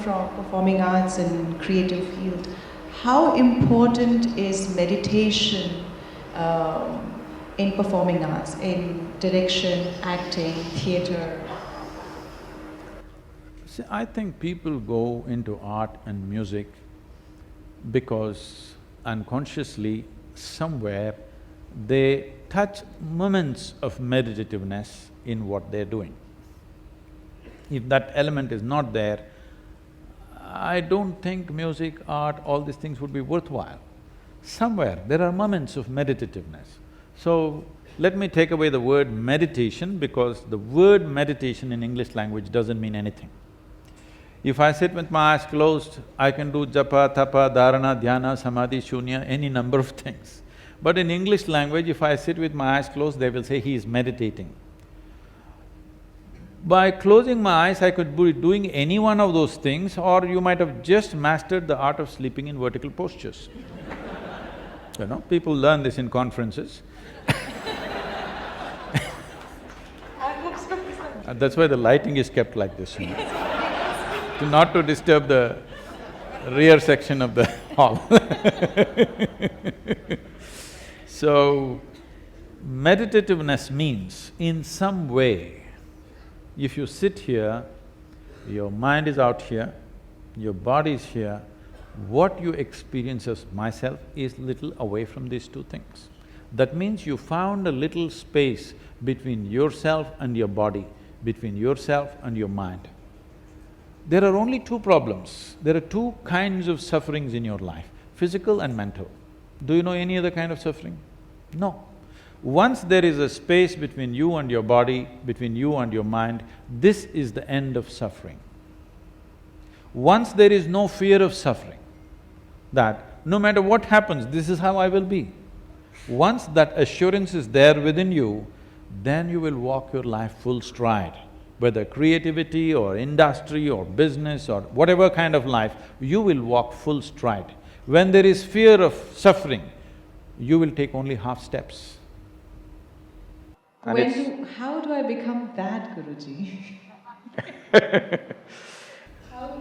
from performing arts and creative field, how important is meditation in performing arts, in direction, acting, theatre? See, I think people go into art and music because unconsciously, somewhere, they touch moments of meditativeness in what they're doing. If that element is not there, I don't think music, art, all these things would be worthwhile. Somewhere there are moments of meditativeness. So, let me take away the word meditation because the word meditation in English language doesn't mean anything. If I sit with my eyes closed, I can do japa, tapa, dharana, dhyana, samadhi, shunya, any number of things. But in English language, if I sit with my eyes closed, they will say he is meditating. By closing my eyes, I could be doing any one of those things, or you might have just mastered the art of sleeping in vertical postures. You know, people learn this in conferences. That's why the lighting is kept like this, you know, not to disturb the rear section of the hall. So, meditativeness means, in some way, if you sit here, your mind is out here, your body is here, what you experience as myself is little away from these two things. That means you found a little space between yourself and your body, between yourself and your mind. There are only two problems. There are two kinds of sufferings in your life, physical and mental. Do you know any other kind of suffering? No. Once there is a space between you and your body, between you and your mind, this is the end of suffering. Once there is no fear of suffering, that no matter what happens, this is how I will be. Once that assurance is there within you, then you will walk your life full stride. Whether creativity or industry or business or whatever kind of life, you will walk full stride. When there is fear of suffering, you will take only half steps. How do I become that, Guruji?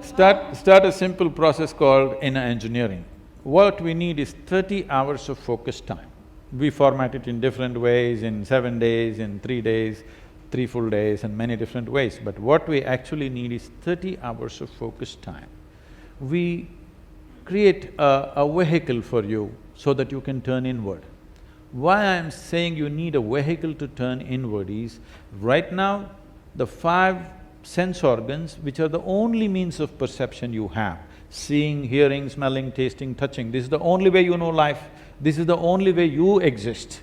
Start a simple process called inner engineering. What we need is 30 hours of focused time. We format it in different ways, in 7 days, in 3 days, 3 full days and many different ways, but what we actually need is 30 hours of focused time. We create a vehicle for you so that you can turn inward. Why I'm saying you need a vehicle to turn inward is, right now, the 5 sense organs, which are the only means of perception you have, seeing, hearing, smelling, tasting, touching, this is the only way you know life, this is the only way you exist.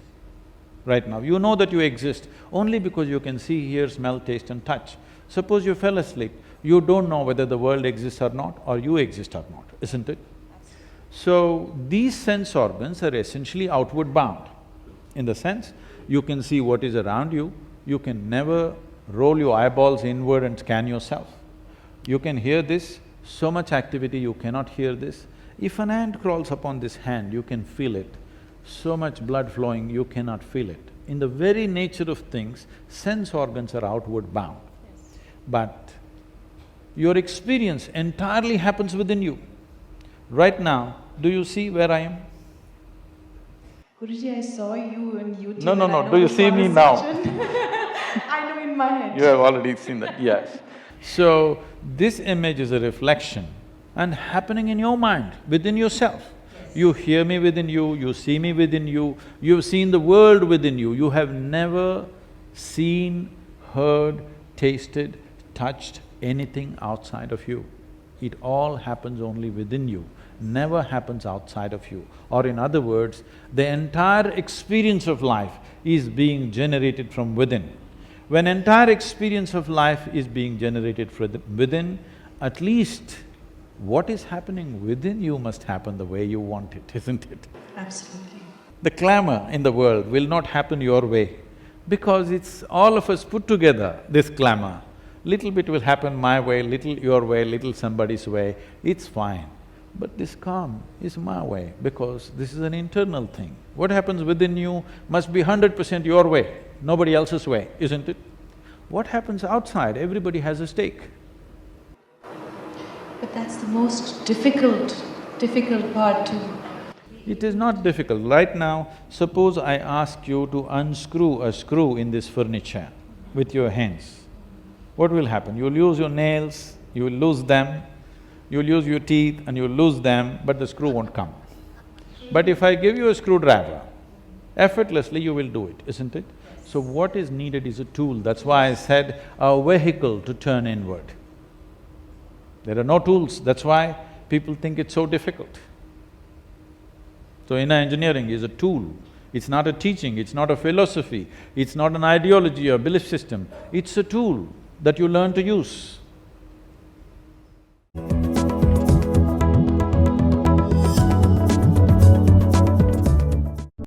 Right now, you know that you exist only because you can see, hear, smell, taste and touch. Suppose you fell asleep, you don't know whether the world exists or not, or you exist or not, isn't it? So, these sense organs are essentially outward bound. In the sense, you can see what is around you, you can never roll your eyeballs inward and scan yourself. You can hear this, so much activity you cannot hear this. If an ant crawls upon this hand, you can feel it. So much blood flowing, you cannot feel it. In the very nature of things, sense organs are outward bound. Yes. But your experience entirely happens within you. Right now, do you see where I am? Guruji, I saw you on YouTube. No, do you see me now? I know in my head. You have already seen that, yes. So, this image is a reflection and happening in your mind, within yourself. Yes. You hear me within you, you see me within you, you've seen the world within you. You have never seen, heard, tasted, touched anything outside of you. It all happens only within you, never happens outside of you. Or in other words, the entire experience of life is being generated from within. When entire experience of life is being generated from within, at least what is happening within you must happen the way you want it, isn't it? Absolutely. The clamor in the world will not happen your way because it's all of us put together, this clamor. Little bit will happen my way, little your way, little somebody's way, it's fine. But this calm is my way because this is an internal thing. What happens within you must be 100% your way, nobody else's way, isn't it? What happens outside, everybody has a stake. But that's the most difficult part to… It is not difficult. Right now, suppose I ask you to unscrew a screw in this furniture with your hands. What will happen? You'll use your nails, you'll lose them, you'll use your teeth and you'll lose them, but the screw won't come. But if I give you a screwdriver, effortlessly you will do it, isn't it? So what is needed is a tool. That's why I said a vehicle to turn inward. There are no tools, that's why people think it's so difficult. So inner engineering is a tool. It's not a teaching, it's not a philosophy, it's not an ideology or belief system. It's a tool that you learn to use.